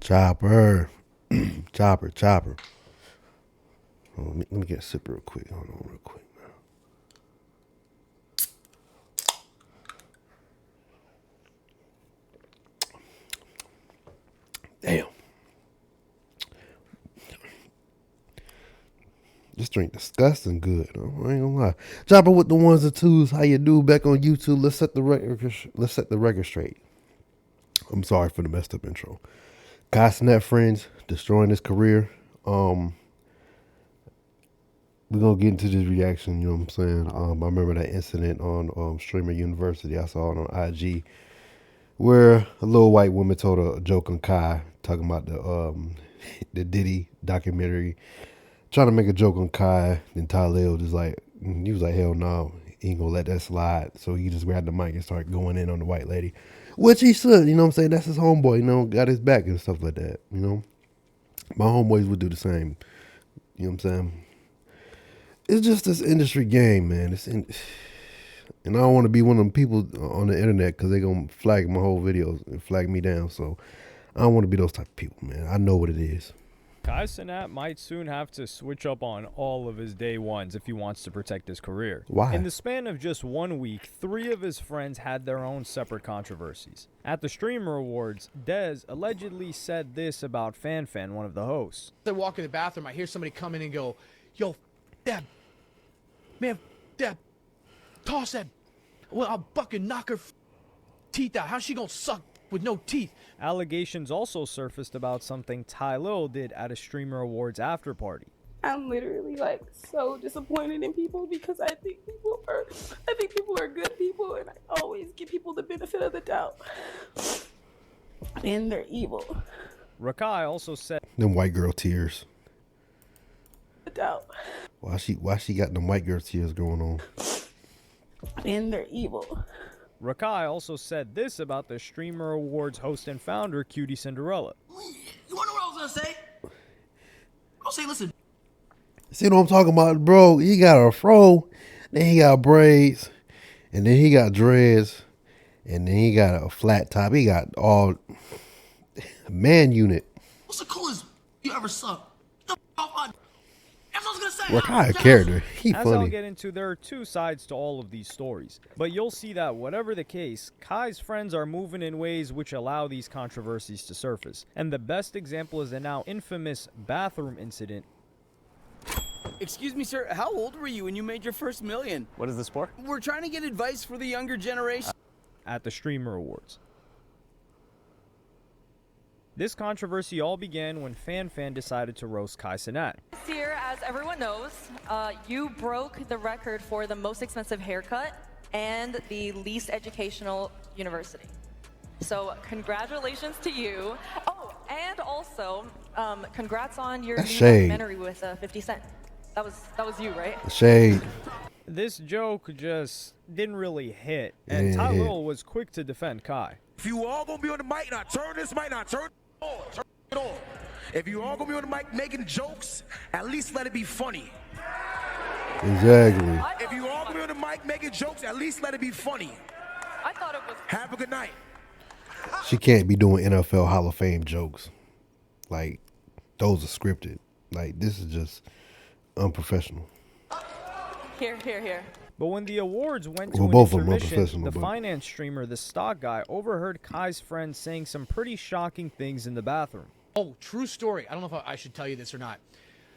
Chopper. Chopper. Oh, let me get a sip real quick. Hold on real quick, man. Damn. This drink disgusting good. I ain't gonna lie. Chopper with the ones and twos. How you do back on YouTube? Let's set the record straight. I'm sorry for the messed up intro. Cenat friends destroying his career. We're gonna get into this reaction, you know what I'm saying? I remember that incident on Streamer University. I saw it on IG where a little white woman told a joke on Kai talking about the Diddy documentary, trying to make a joke on Kai. Then Tylil just like, he was like, hell no, he ain't gonna let that slide. So he just grabbed the mic and started going in on the white lady, which he should, you know what I'm saying? That's his homeboy, you know, got his back and stuff like that, you know? My homeboys would do the same, you know what I'm saying? It's just this industry game, man. And I don't want to be one of them people on the internet because they're going to flag my whole videos and flag me down. So I don't want to be those type of people, man. I know what it is. Cenat might soon have to switch up on all of his day ones if he wants to protect his career. Why? In the span of just 1 week, 3 of his friends had their own separate controversies. At the Streamer Awards, Dez allegedly said this about Fan, one of the hosts. I walk in the bathroom, I hear somebody come in and go, yo, that, man, that, toss that, well, I'll fucking knock her teeth out. How's she gonna suck with no teeth? Allegations also surfaced about something Tylil did at a Streamer Awards after party. I'm literally like so disappointed in people because I think people are good people, and I always give people the benefit of the doubt. And they're evil. Rakai also said Them white girl tears. The doubt. Why she got them white girl tears going on? And they're evil. Rakai also said this about the Streamer Awards host and founder, Cutie Cinderella. You wanna know what I was gonna say? I'll say, listen. See what I'm talking about, bro? He got a fro, then he got braids, and then he got dreads, and then he got a flat top. He got all man unit. What's the coolest you ever saw? The off on. That's what I was gonna say. What kind of character? He As I'll funny. get into, there are 2 sides to all of these stories. But you'll see that whatever the case, Kai's friends are moving in ways which allow these controversies to surface. And the best example is the now infamous bathroom incident. Excuse me, sir, how old were you when you made your first million? What is this for? We're trying to get advice for the younger generation. At the Streamer Awards. This controversy all began when Fan decided to roast Cenat. This year, as everyone knows, you broke the record for the most expensive haircut and the least educational university. So congratulations to you. Oh, and also, congrats on your new documentary with 50 Cent. That was you, right? Shade. This joke just didn't really hit, and Tylil was quick to defend Kai. If you all gonna be on the mic, now turn this mic, now turn it on. If you all gonna be on the mic making jokes, at least let it be funny. Exactly. If you all gonna be on the mic making jokes, at least let it be funny. I thought it was. Have a good night. She can't be doing NFL Hall of Fame jokes. Like, those are scripted. Like, this is just unprofessional. Here. But when the awards went to both an of them intermission, unprofessional, the but finance streamer, the stock guy, overheard Kai's friend saying some pretty shocking things in the bathroom. Oh, true story. I don't know if I should tell you this or not.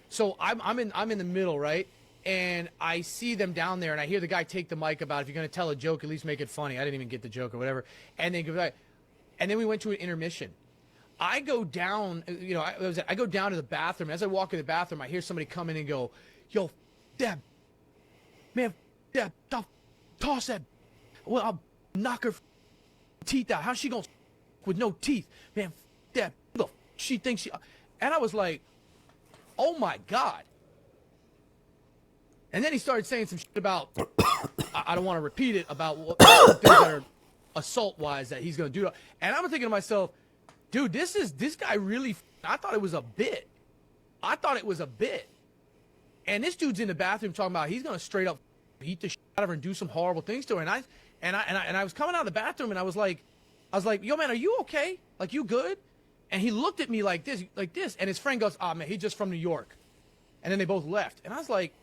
So I'm in the middle, right? And I see them down there, and I hear the guy take the mic about, if you're going to tell a joke, at least make it funny. I didn't even get the joke or whatever. And then we went to an intermission. I go down, you know, I go down to the bathroom. As I walk in the bathroom, I hear somebody come in and go, yo, Deb, man, Deb, toss that. Well, I'll knock her teeth out. How's she gonna with no teeth? Man, Deb, she thinks she. And I was like, oh my God. And then he started saying some shit about, I don't want to repeat it, about what things that are assault-wise that he's going to do. And I'm thinking to myself, dude, this guy really, I thought it was a bit. And this dude's in the bathroom talking about he's going to straight up beat the shit out of her and do some horrible things to her. And I was coming out of the bathroom and I was like, yo, man, are you okay? Like, you good? And he looked at me like this, and his friend goes, "Oh man, he's just from New York." And then they both left. And I was like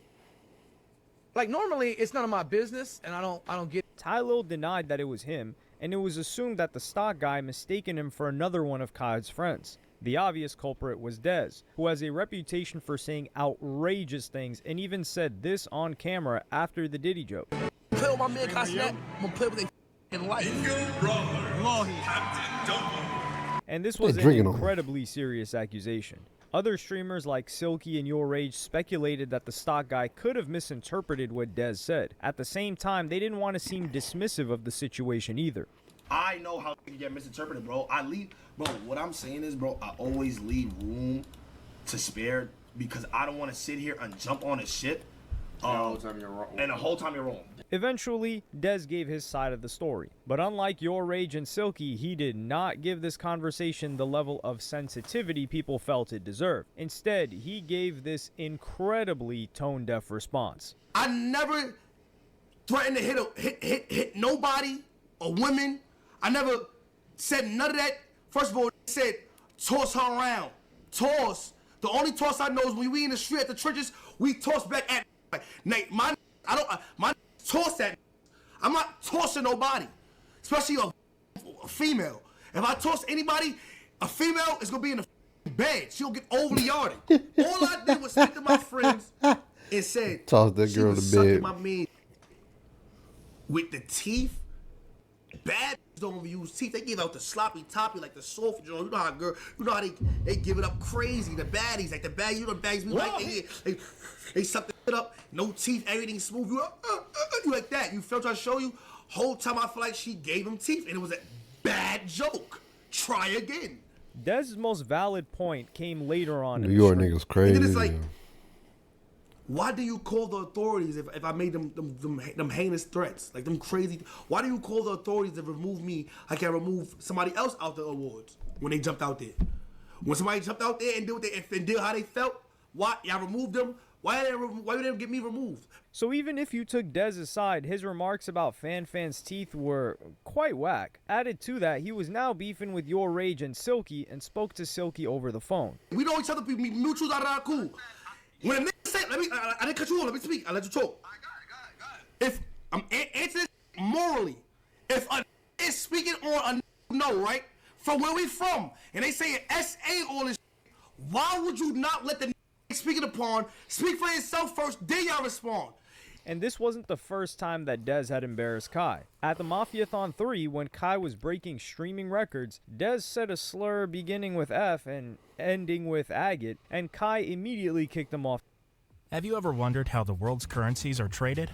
normally it's none of my business, and I don't get. Tylil denied that it was him, and it was assumed that the stock guy mistaken him for another one of Kai's friends. The obvious culprit was Dez, who has a reputation for saying outrageous things and even said this on camera after the Diddy joke. Play with my man, Cenat. I'm gonna play with their f***ing life. And this was an drinking on him. incredibly serious accusation. Other streamers like Silky and Your Rage speculated that the stock guy could have misinterpreted what Dez said. At the same time, they didn't want to seem dismissive of the situation either. I know how to get misinterpreted, bro. What I'm saying is, bro, I always leave room to spare because I don't want to sit here and jump on a shit. And the whole time you're wrong. Eventually, Dez gave his side of the story. But unlike Your Rage and Silky, he did not give this conversation the level of sensitivity people felt it deserved. Instead, he gave this incredibly tone-deaf response. I never threatened to hit nobody or women. I never said none of that. First of all, they said toss her around. Toss. The only toss I know is when we in the street at the churches, we toss back at. Nate, my toss that. I'm not tossing nobody, especially a female. If I toss anybody, a female is gonna be in the bed. She'll get overly yarded. All I did was speak to my friends and said, Toss that girl was to bed. sucking my meat with the teeth. Bad don't use teeth. They give out the sloppy toppy, like the soft joint. You know how they give it up crazy. The baddies, like the bad, you know the baddies, like they suck the shit up, no teeth, everything smooth. You like that. You felt trying to show you. Whole time I feel like she gave him teeth, and it was a bad joke. Try again. Dez's most valid point came later on. New York niggas crazy. And then it's like, why do you call the authorities if I made them heinous threats, like them crazy? Why do you call the authorities to remove me like I remove somebody else out the awards when they jumped out there? When somebody jumped out there and did how they felt, why y'all removed them? Why did they get me removed? So even if you took Dez's side, his remarks about Fan's teeth were quite whack. Added to that, he was now beefing with Your Rage and Silky and spoke to Silky over the phone. We know each other, we mutuals are cool. When a nigga say, I didn't cut you off, let me speak, I let you talk. If I'm answering this morally, if a nigga is speaking on a no, right? From where we from, and they say SA all this shit, why would you not let the nigga speaking upon speak for himself first, then y'all respond? And this wasn't the first time that Dez had embarrassed Kai. At the Mafiathon 3, when Kai was breaking streaming records, Dez said a slur beginning with F and ending with agate, and Kai immediately kicked him off. Have you ever wondered how the world's currencies are traded?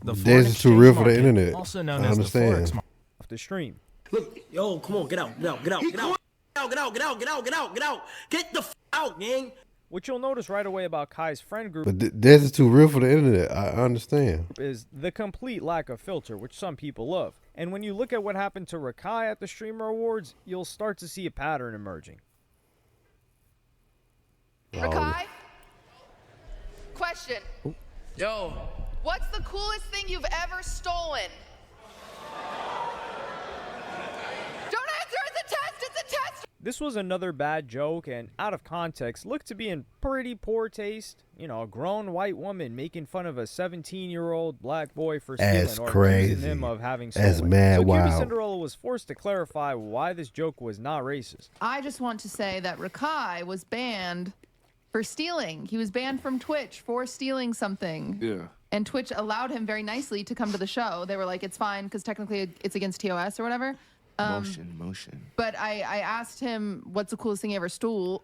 The Dez is too real for the internet. Also known I as understand. the Forex market. Off the stream. Look, yo, come on, get out. Get the f out, gang. What you'll notice right away about Kai's friend group But Dez is too real for the internet. I understand. is the complete lack of filter, which some people love. And when you look at what happened to Rakai at the Streamer Awards, you'll start to see a pattern emerging. Rakai? Question. Yo. What's the coolest thing you've ever stolen? Don't answer, it's a test, it's a test! This was another bad joke and, out of context, looked to be in pretty poor taste. You know, a grown white woman making fun of a 17-year-old black boy for stealing That's or crazy. accusing him of having stolen. That's mad so QB wild. Cinderella was forced to clarify why this joke was not racist. I just want to say that Rakai was banned for stealing. He was banned from Twitch for stealing something. Yeah. And Twitch allowed him very nicely to come to the show. They were like, it's fine, because technically it's against TOS or whatever. Motion. But I asked him, what's the coolest thing he ever stole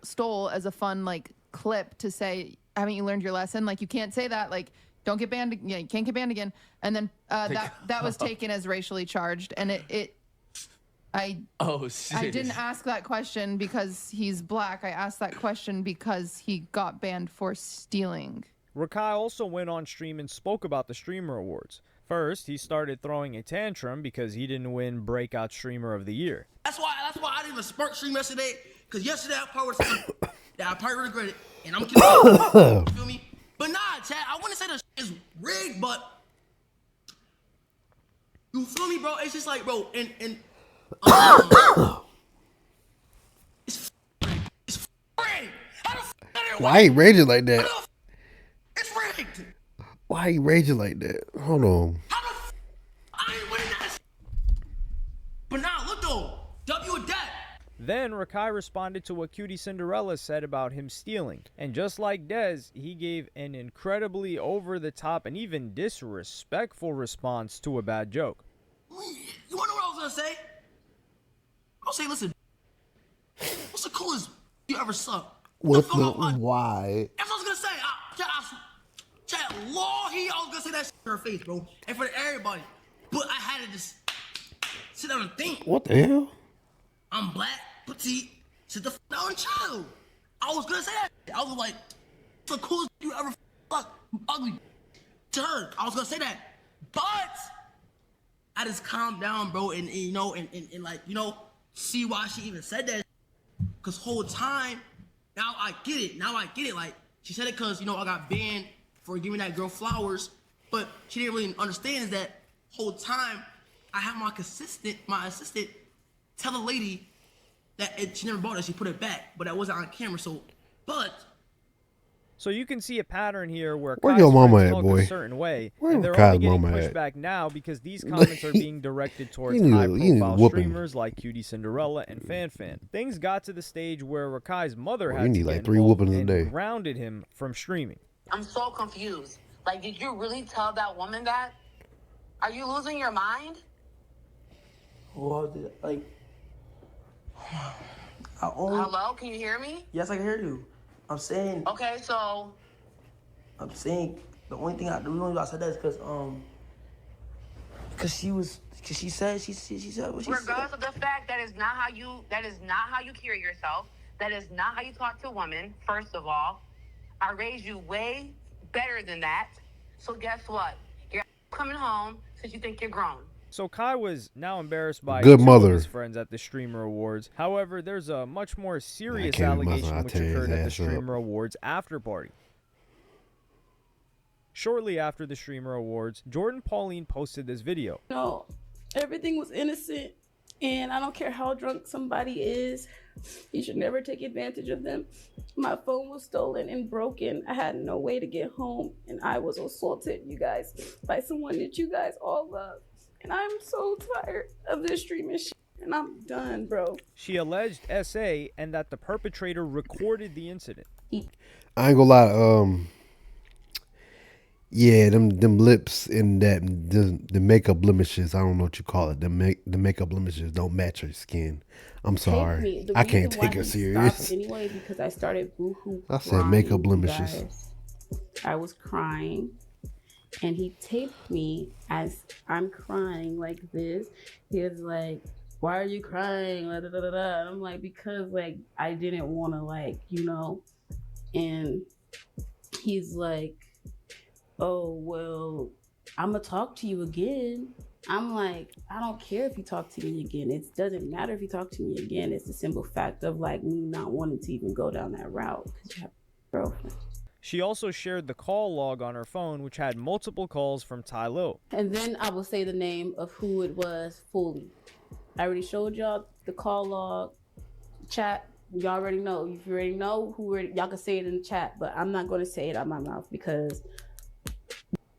as a fun, like, clip to say, haven't you learned your lesson? Like, you can't say that. Like, don't get banned. Yeah, you can't get banned again. And then that was taken as racially charged. And I didn't ask that question because he's black. I asked that question because he got banned for stealing. Rakai also went on stream and spoke about the Streamer Awards. First, he started throwing a tantrum because he didn't win Breakout Streamer of the Year. That's why I didn't even spark stream yesterday, because yesterday I probably would say that I probably regret it, and I'm kidding. You feel me? But nah, Chad, I wouldn't say the is rigged, but you feel me, bro? It's just like, bro, and it's Why he raging like that? It's rigged. Why he raging like that? Hold on. I ain't winning that. But now, look though. W a debt. Then Rakai responded to what Cutie Cinderella said about him stealing. And just like Dez, he gave an incredibly over-the-top and even disrespectful response to a bad joke. You wanna know what I was gonna say? I'll say, listen. What's the coolest you ever sucked? What the why? That's what I was gonna say. Chat, law, I was gonna say that shit in her face, bro. And for everybody. But I had to just sit down and think. What the hell? I'm black, petite, sit the down and chill. I was gonna say that. I was like, the coolest you ever fuck, ugly to her. I was gonna say that. But I just calmed down, bro, and you know, and like, you know, see why she even said that. Cause whole time, now I get it. Like, she said it cause, you know, I got banned for giving that girl flowers, but she didn't really understand is that whole time I had my assistant tell the lady that she never bought it, she put it back, but that wasn't on camera, So you can see a pattern here where Where Kai's your mama friends at, talk boy? a certain way, Where and they're Kai's only getting mama pushed at? back now because these comments are being directed towards You need a high-profile whooping. streamers like Cutie Cinderella and FanFan. Things got to the stage where Rakai's mother Well, had you to need get like 3 involved whoopings a and day. grounded him from streaming. I'm so confused. Like, did you really tell that woman that? Are you losing your mind? Well, like, I only. Hello, can you hear me? Yes, I can hear you. I'm saying. Okay, so I'm saying the only thing the reason why I said that is because she said what she said. regardless of the fact that is not how you carry yourself. That is not how you talk to a woman. First of all, I raised you way better than that. So guess what? You're coming home since you think you're grown. So Kai was now embarrassed by Good 2 mother. of his friends at the Streamer Awards. However, there's a much more serious can't imagine allegation I'll which tear his occurred at the ass up. Streamer Awards after party. Shortly after the Streamer Awards, Jordan Pauline posted this video. No, everything was innocent, and I don't care how drunk somebody is. You should never take advantage of them. My phone was stolen and broken. I had no way to get home, and I was assaulted, you guys, by someone that you guys all love. And I'm so tired of this streaming shit, and I'm done, bro. She alleged SA and that the perpetrator recorded the incident. I ain't gonna lie. Yeah, them lips and the makeup blemishes. I don't know what you call it. The makeup blemishes don't match her skin. I'm sorry. I can't take her serious. Anyway, because I started boohoo. I said makeup blemishes. I was crying, and he taped me as I'm crying like this. He was like, "Why are you crying?" Da, da, da, da. And I'm like, because like I didn't want to, like, you know. And he's like, "Oh well, I'm gonna talk to you again." I'm like, I don't care if you talk to me again. It doesn't matter if you talk to me again. It's the simple fact of like me not wanting to even go down that route because you have a girlfriend. She also shared the call log on her phone, which had multiple calls from Tylil. And then I will say the name of who it was fully. I already showed y'all the call log, chat. Y'all already know. If you already know y'all can say it in the chat, but I'm not going to say it out my mouth because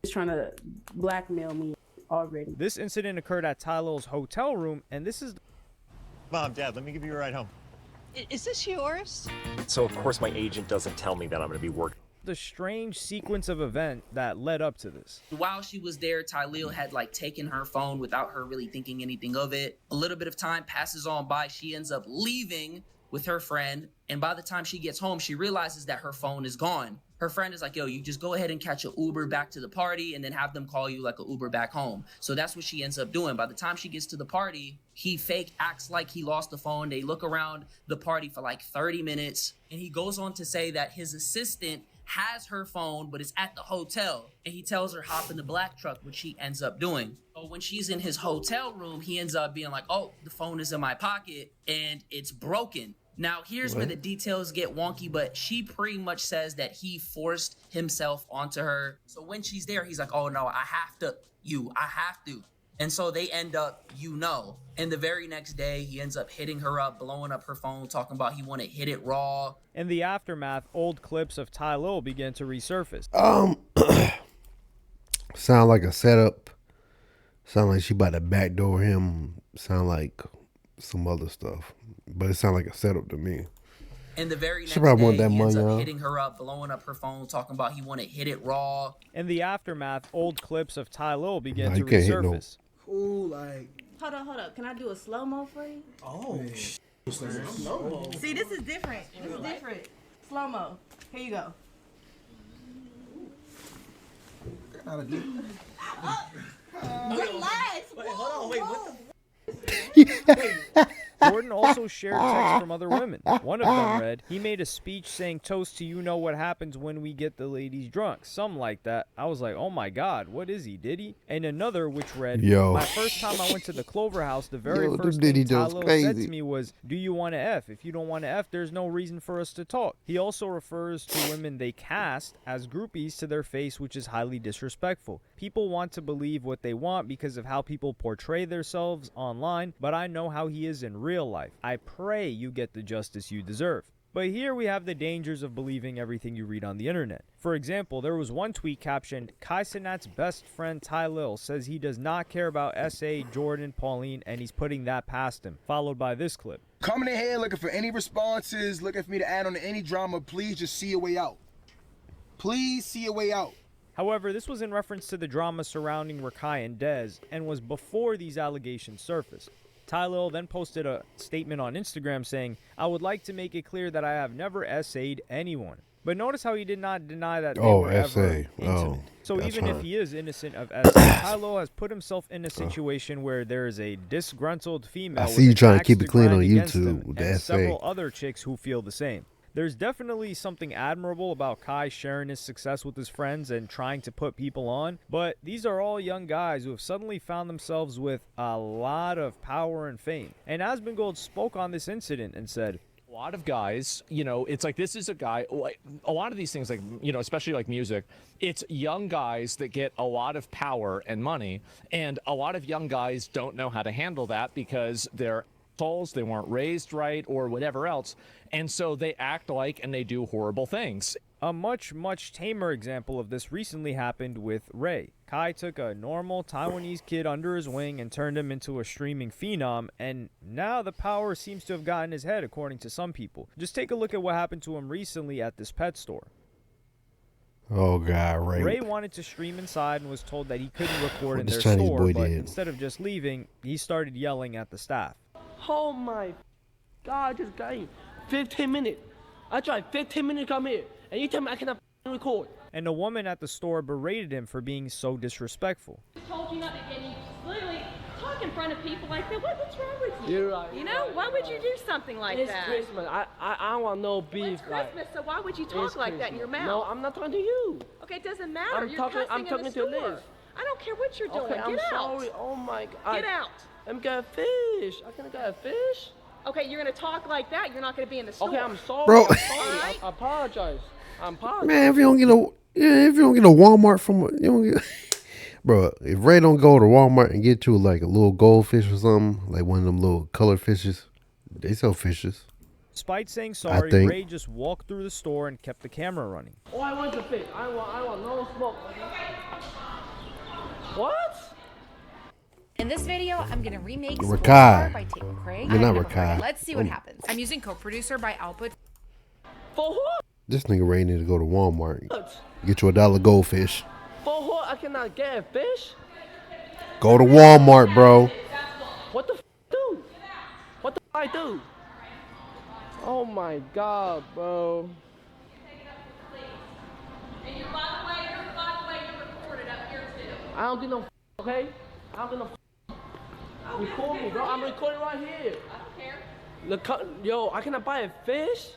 he's trying to blackmail me already. This incident occurred at Tylil's hotel room, and this is... Mom, Dad, let me give you a ride home. Is this yours? So, of course, my agent doesn't tell me that I'm going to be working. the strange sequence of event that led up to this. While she was there, Tylil had like taken her phone without her really thinking anything of it. A little bit of time passes on by. She ends up leaving with her friend. And by the time she gets home, she realizes that her phone is gone. Her friend is like, yo, you just go ahead and catch an Uber back to the party and then have them call you like an Uber back home. So that's what she ends up doing. By the time she gets to the party, he fake acts like he lost the phone. They look around the party for like 30 minutes. And he goes on to say that his assistant has her phone, but it's at the hotel. And he tells her hop in the black truck, which she ends up doing. So when she's in his hotel room, he ends up being like, oh, the phone is in my pocket and it's broken. Now, here's where the details get wonky, but she pretty much says that he forced himself onto her. So when she's there, he's like, oh, no, I have to. And so they end up, and the very next day he ends up hitting her up, blowing up her phone, talking about he want to hit it raw. In the aftermath, old clips of Tylil began to resurface. Sound like a setup. Sound like she about to backdoor him. Sound like some other stuff. But it sound like a setup to me. And the very next She probably want day, that he ends money, up y'all. hitting her up, blowing up her phone, talking about he want to hit it raw. In the aftermath, old clips of Tylil began Nah, to you can't hit no- resurface. Cool, like. Hold up. Can I do a slow-mo for you? Oh. Slow-mo. See, this is different. This is different. Slow-mo. Here you go. Relax. Wait, hold on. Wait, what the? Jordan also shared texts from other women. One of them read, he made a speech saying toast to you know what happens when we get the ladies drunk. Something like that. I was like, oh my God, what is he, did he? And another which read, Yo. my first time I went to the Clover House, the very Yo, first them Diddy thing jokes Tylil said crazy. to me was, do you want to F? If you don't want to F, there's no reason for us to talk. He also refers to women they cast as groupies to their face, which is highly disrespectful. People want to believe what they want because of how people portray themselves online, but I know how he is in real life. I pray you get the justice you deserve. But here we have the dangers of believing everything you read on the internet. For example, there was one tweet captioned, Cenat's best friend Tylil says he does not care about SA, Jordan, Pauline, and he's putting that past him, followed by this clip. Coming in here looking for any responses, looking for me to add on to any drama, please just see your way out. Please see your way out. However, this was in reference to the drama surrounding Rakai and Dez, and was before these allegations surfaced. Tylil then posted a statement on Instagram saying, I would like to make it clear that I have never SA'd anyone. But notice how he did not deny that they were ever intimate. So even if he is innocent of SA, Tylil has put himself in a situation where there is a disgruntled female I see you with trying to an keep axe it clean grind on against YouTube him, with and the several SA. other chicks who feel the same. There's definitely something admirable about Kai sharing his success with his friends and trying to put people on, but these are all young guys who have suddenly found themselves with a lot of power and fame. And Asmongold spoke on this incident and said, a lot of guys, it's like this is a guy, like a lot of these things, like, especially like music, it's young guys that get a lot of power and money, and a lot of young guys don't know how to handle that because they're assholes, they weren't raised right, or whatever else, and so they act like and they do horrible things. A much, much tamer example of this recently happened with Ray. Kai took a normal Taiwanese kid under his wing and turned him into a streaming phenom, and now the power seems to have gotten his head, according to some people. Just take a look at what happened to him recently at this pet store. Oh God, Ray wanted to stream inside and was told that he couldn't record in This their Chinese store, boy but did. instead of just leaving, he started yelling at the staff. Oh my God, this guy, 15 minutes. I tried 15 minutes to come here, and you tell me I cannot record. And a woman at the store berated him for being so disrespectful. Told you not to get any, literally talk in front of people like that. What's wrong with you? You're right. You know, why would you do something like It's that? Christmas. I don't want no beef. It's Christmas, so why would you talk It's like that in your Christmas. mouth? No, I'm not talking to you. Okay, it doesn't matter. I'm You're talking cussing to in the store. Liz. I don't care what you're doing. Okay, Get I'm out. sorry. Oh my God. Get out. I'm gonna fish. I can get a fish. Okay, you're gonna talk like that. You're not gonna be in the store. Okay, I'm sorry. Bro. I'm sorry. I apologize. I'm apologizing. Man, if you don't get a Walmart from you don't get, bro. If Ray don't go to Walmart and get you like a little goldfish or something, like one of them little colored fishes, they sell fishes. Despite saying sorry, think- Ray just walked through the store and kept the camera running. Oh, I want the fish. I want no smoke. What? In this video, I'm gonna remake Rakai. Spoiler by taking Craig. You're not I've never heard Rakai. it. Let's see what Oh. happens. I'm using co-producer by Output. For what? This nigga Ray need to go to Walmart. Get you $1 goldfish. For what? I cannot get a fish. Go to Walmart, bro. What the do? What the I do? Oh my God, bro. And you're, by the way, you're recorded up here too. I don't do no okay? I don't do no record me, bro. I'm recording right here. I don't care. Look, yo, I cannot buy a fish.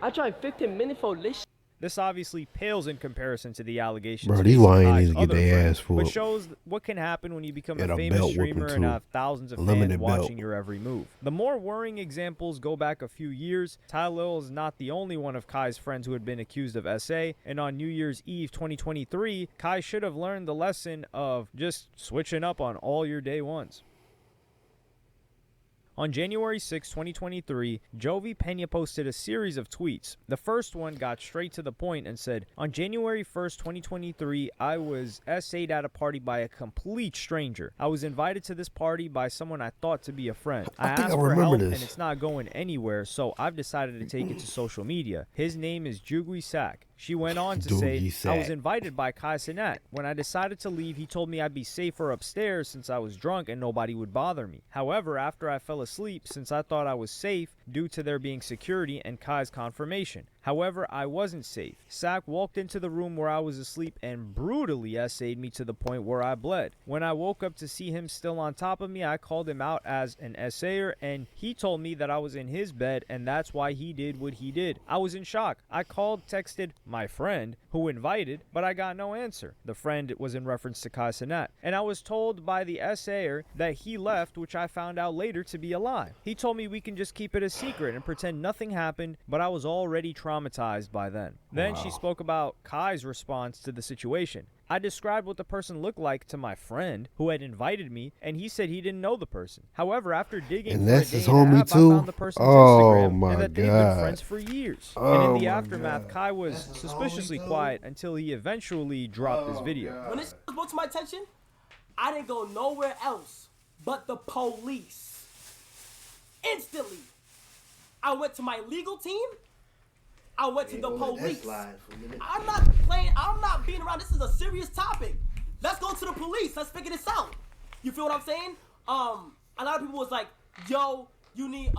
I tried 15 minutes for this. This obviously pales in comparison to the allegations. Bro, these facing lions Kai's need to get other their friends, ass but whooped. shows what can happen when you become And a a famous belt whooping, streamer and too. have thousands of A fans limited belt. watching your every move. The more worrying examples go back a few years. Tylil is not the only one of Kai's friends who had been accused of SA, and on New Year's Eve 2023, Kai should have learned the lesson of just switching up on all your day ones. On January 6, 2023, Jovi Pena posted a series of tweets. The first one got straight to the point and said, "On January 1st, 2023, I was SA'd at a party by a complete stranger. I was invited to this party by someone I thought to be a friend. I think asked I for remember help this. and it's not going anywhere, so I've decided to take it to social media. His name is Jugui Sak." She went on to say, Doogie "I was Sack. invited by Kai Cenat. When I decided to leave, he told me I'd be safer upstairs since I was drunk and nobody would bother me. However, after I fell asleep, since I thought I was safe due to there being security and Kai's confirmation. However, I wasn't safe. Sak walked into the room where I was asleep and brutally SA'd me to the point where I bled. When I woke up to see him still on top of me, I called him out as an SA'er and he told me that I was in his bed and that's why he did what he did. I was in shock. I called, texted my friend who invited, but I got no answer." The friend was in reference to Kai Cenat. "And I was told by the SA'er that he left, which I found out later to be a lie. He told me we can just keep it a secret and pretend nothing happened, but I was already traumatized by then." Then she spoke about Kai's response to the situation. "I described what the person looked like to my friend who had invited me, and he said he didn't know the person. However, after digging And for that's a day his and a homie half, too? I found the person's Oh, Instagram my and that they've God. been friends for years. Oh, and in the my aftermath, God. Kai was suspiciously quiet until he eventually dropped this video. When this was brought to my attention, I didn't go nowhere else but the police. Instantly, I went to my legal team. I went to the police. I'm not playing. I'm not being around. This is a serious topic. Let's go to the police. Let's figure this out. You feel what I'm saying? A lot of people was like, "Yo, you need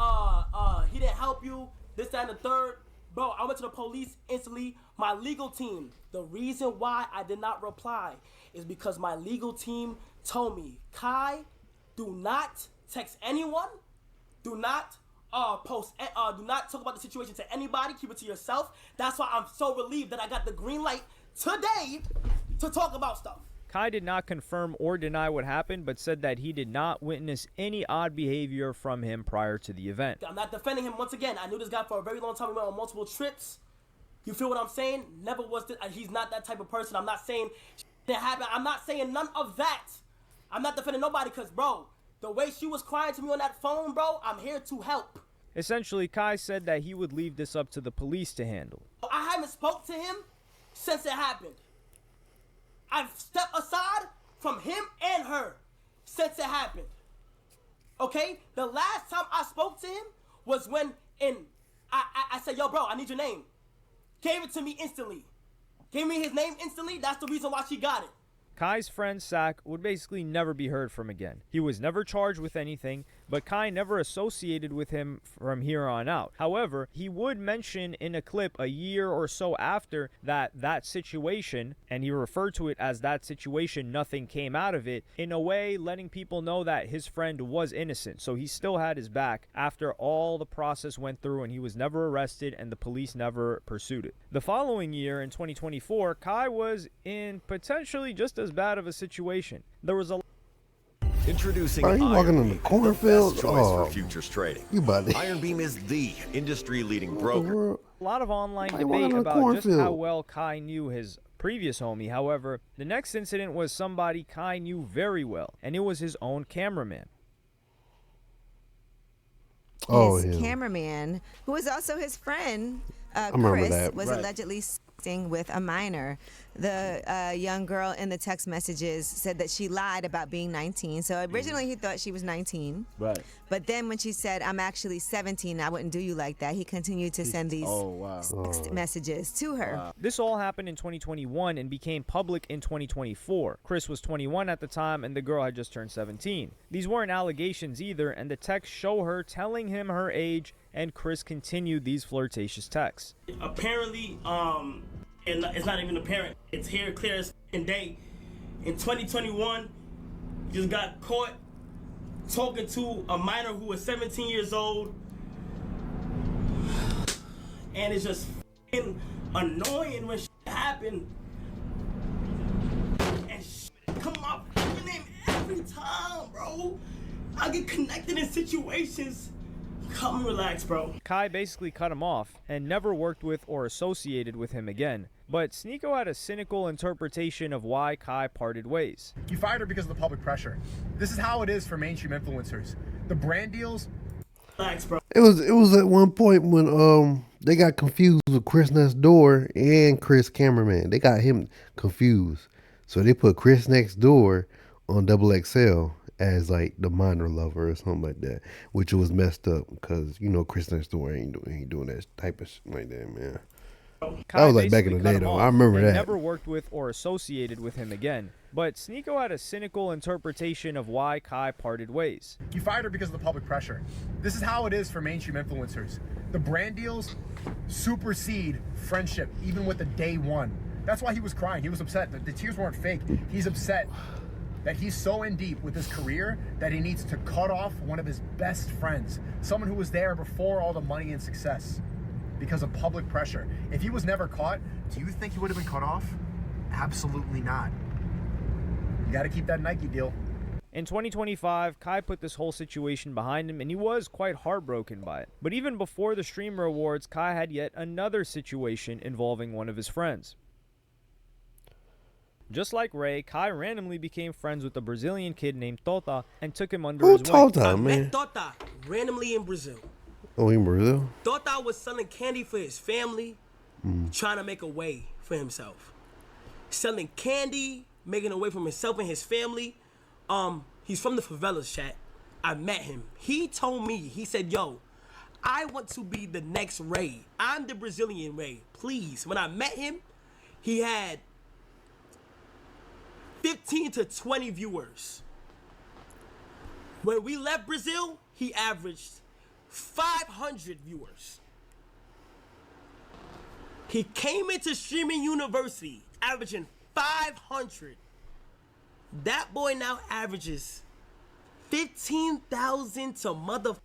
he didn't help you. This, that, and the third." Bro, I went to the police instantly. My legal team. The reason why I did not reply is because my legal team told me, "Kai, do not text anyone. Do not do not talk about the situation to anybody. Keep it to yourself." That's why I'm so relieved that I got the green light today to talk about stuff. Kai did not confirm or deny what happened, but said that he did not witness any odd behavior from him prior to the event. I'm not defending him once again. I knew this guy for a very long time. We went on multiple trips. You feel what I'm saying? Never was this, he's not that type of person. I'm not saying that happened. I'm not saying none of that. I'm not defending nobody because, bro, the way she was crying to me on that phone, bro, I'm here to help. Essentially, Kai said that he would leave this up to the police to handle. I haven't spoke to him since it happened. I've stepped aside from him and her since it happened. Okay? The last time I spoke to him was when I said, "Yo, bro, I need your name." Gave it to me instantly. Gave me his name instantly. That's the reason why she got it. Kai's friend Sak would basically never be heard from again. He was never charged with anything, but Kai never associated with him from here on out. However, he would mention in a clip a year or so after that situation, and he referred to it as that situation, nothing came out of it, in a way letting people know that his friend was innocent. So he still had his back after all the process went through and he was never arrested and the police never pursued it. The following year, in 2024, Kai was in potentially just as bad of a situation. There was a Introducing Are you walking in the Iron Beam, cornfield? the best choice Oh, for futures trading. you about to- Iron Beam is the industry-leading broker. a lot of online Why you walking debate in a about just how cornfield? well Kai knew his previous homie. However, the next incident was somebody Kai knew very well, and it was his own cameraman. Oh, His yeah. cameraman, who was also his friend, remember Chris, that. was Right. allegedly sexting with a minor. The young girl in the text messages said that she lied about being 19. So originally he thought she was 19. Right. But then when she said, "I'm actually 17, I wouldn't do you like that," he continued to send these text messages to her. This all happened in 2021 and became public in 2024. Chris was 21 at the time and the girl had just turned 17. These weren't allegations either, and the texts show her telling him her age, and Chris continued these flirtatious texts. Apparently, and it's not even apparent. It's here clear as day. In 2021, just got caught talking to a minor who was 17 years old, and it's just annoying when shit happen. And shit come out your name every time, bro. I get connected in situations. Come relax, bro. Kai basically cut him off and never worked with or associated with him again. But Sneeko had a cynical interpretation of why Kai parted ways. You fired her because of the public pressure. This is how it is for mainstream influencers. The brand deals. Relax, bro. It was at one point when they got confused with Chris Next Door and Chris Cameraman. They got him confused. So they put Chris Next Door on XXL as like the minor lover or something like that, which was messed up because Chris Next Door ain't doing that type of shit like that, man. Kai That was like back in basically the cut day him though. off I remember and that. never worked with or associated with him again. But Sneeko had a cynical interpretation of why Kai parted ways. You fired her because of the public pressure. This is how it is for mainstream influencers. The brand deals supersede friendship, even with the day one. That's why he was crying. He was upset. The tears weren't fake. He's upset that he's so in deep with his career that he needs to cut off one of his best friends, someone who was there before all the money and success, because of public pressure. If he was never caught, do you think he would have been cut off? Absolutely not. You got to keep that Nike deal. In 2025, Kai put this whole situation behind him and he was quite heartbroken by it. But even before the Streamer Awards, Kai had yet another situation involving one of his friends. Just like Ray, Kai randomly became friends with a Brazilian kid named Toota and took him under his wing. Toota, I man? met Toota randomly in Brazil. Oh, in Brazil? Toota was selling candy for his family, trying to make a way for himself. Selling candy, making a way for himself and his family. He's from the favelas, chat. I met him. He told me, he said, yo, I want to be the next Ray. I'm the Brazilian Ray. Please. When I met him, he had 15 to 20 viewers. When we left Brazil, he averaged 500 viewers. He came into streaming university averaging 500. That boy now averages 15,000 to mother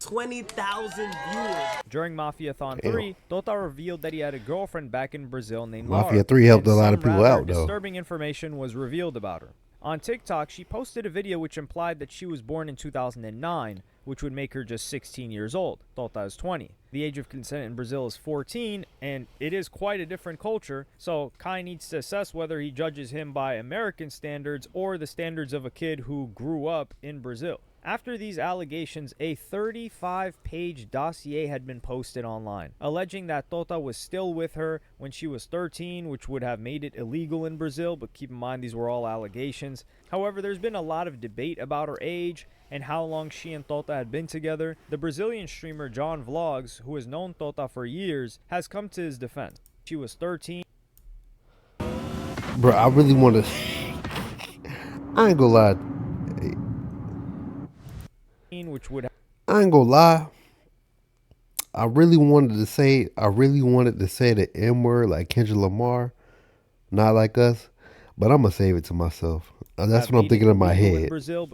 20,000 viewers. During Mafiathon 3, Toota revealed that he had a girlfriend back in Brazil named Mafia Laura, 3 helped and a lot some of people rather out, though. disturbing information was revealed about her. On TikTok, she posted a video which implied that she was born in 2009, which would make her just 16 years old. Toota is 20. The age of consent in Brazil is 14, and it is quite a different culture, so Kai needs to assess whether he judges him by American standards or the standards of a kid who grew up in Brazil. After these allegations, a 35-page dossier had been posted online, alleging that Toota was still with her when she was 13, which would have made it illegal in Brazil, but keep in mind these were all allegations. However, there's been a lot of debate about her age and how long she and Toota had been together. The Brazilian streamer John Vlogs, who has known Toota for years, has come to his defense. She was 13. Bro, I really want to... I ain't gonna lie. Which would I ain't gonna lie. I really wanted to say the M word like Kendrick Lamar, not like us, but I'm gonna save it to myself. That's what I'm thinking in my head.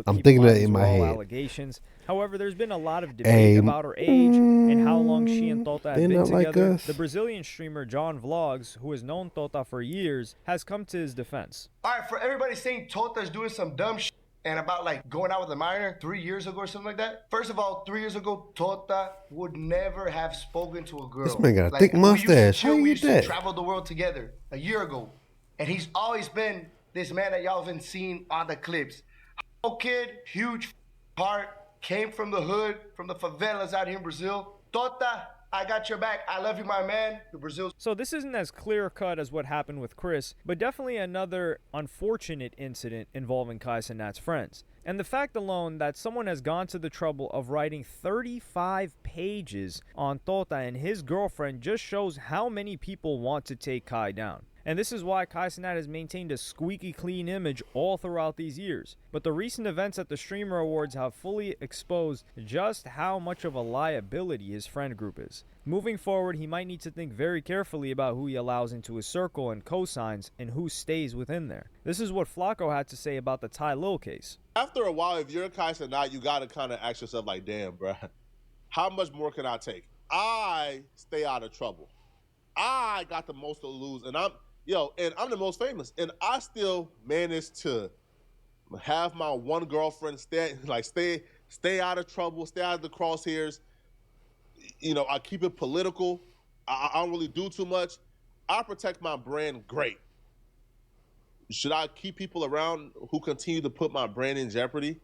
I'm thinking that in my head. Allegations. However, there's been a lot of debate about her age and how long she and Toota have been not like together. us. The Brazilian streamer John Vlogs, who has known Toota for years, has come to his defense. All right, for everybody saying Tota's doing some dumb shit and about like going out with a minor 3 years ago or something like that. First of all, 3 years ago, Toota would never have spoken to a girl. This man got a Like, thick we used to mustache. chill, How you we get used to that? travel the world together a year ago. And he's always been this man that y'all have been seeing on the clips. Kid, huge heart, came from the hood, from the favelas out here in Brazil. Toota, I got your back. I love you, my man. The Brazil. So this isn't as clear-cut as what happened with Chris, but definitely another unfortunate incident involving Kai Cenat's friends. And the fact alone that someone has gone to the trouble of writing 35 pages on Toota and his girlfriend just shows how many people want to take Kai down. And this is why Kai Cenat has maintained a squeaky clean image all throughout these years. But the recent events at the Streamer Awards have fully exposed just how much of a liability his friend group is. Moving forward, he might need to think very carefully about who he allows into his circle and cosigns and who stays within there. This is what Flacco had to say about the Tylil case. After a while, if you're Kai Cenat, you got to kind of ask yourself like, damn, bro, how much more can I take? I stay out of trouble. I got the most to lose, and I'm the most famous, and I still managed to have my one girlfriend stay out of trouble, stay out of the crosshairs. I keep it political. I don't really do too much. I protect my brand great. Should I keep people around who continue to put my brand in jeopardy?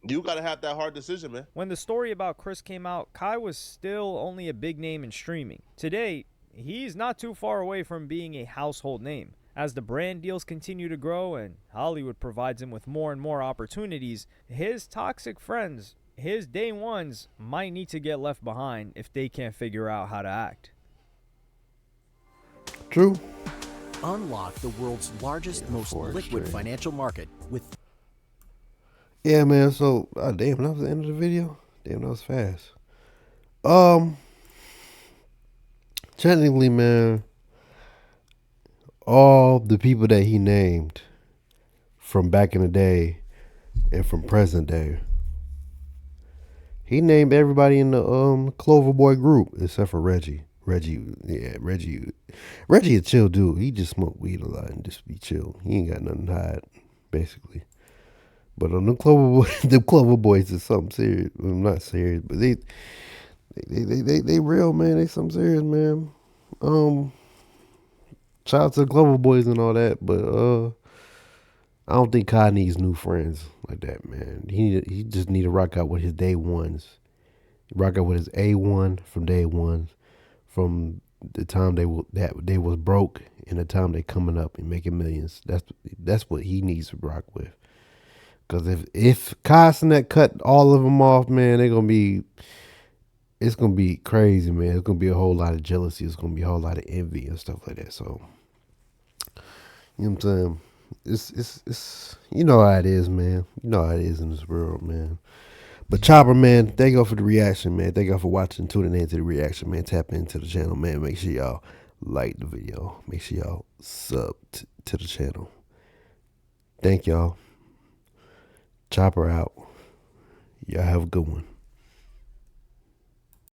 You got to have that hard decision, man. When the story about Chris came out, Kai was still only a big name in streaming. Today, he's not too far away from being a household name. As the brand deals continue to grow and Hollywood provides him with more and more opportunities, his toxic friends, his day ones, might need to get left behind if they can't figure out how to act. True. Unlock the world's largest, most liquid financial market with... Yeah, man. So, damn, that was the end of the video. Damn, that was fast. Technically, man, all the people that he named from back in the day and from present day, he named everybody in the Clover Boy group except for Reggie. Reggie a chill dude. He just smoke weed a lot and just be chill. He ain't got nothing to hide, basically. But on the Clover Boys is something serious. Well, not serious, but they real, man. They something serious, man. Shout out to the Clover Boys and all that, but I don't think Kai needs new friends like that, man. He just need to rock out with his day ones. Rock out with his A1 from day one, from the time they was broke and the time they coming up and making millions. That's what he needs to rock with. Because if Kai Cenat cut all of them off, man, it's gonna be crazy, man. It's gonna be a whole lot of jealousy. It's gonna be a whole lot of envy and stuff like that. So, you know what I'm saying? It's you know how it is, man. You know how it is in this world, man. But Chopper, man, thank y'all for the reaction, man. Thank y'all for watching, tuning in to the reaction, man. Tap into the channel, man. Make sure y'all like the video. Make sure y'all sub to the channel. Thank y'all. Chopper out. Y'all have a good one.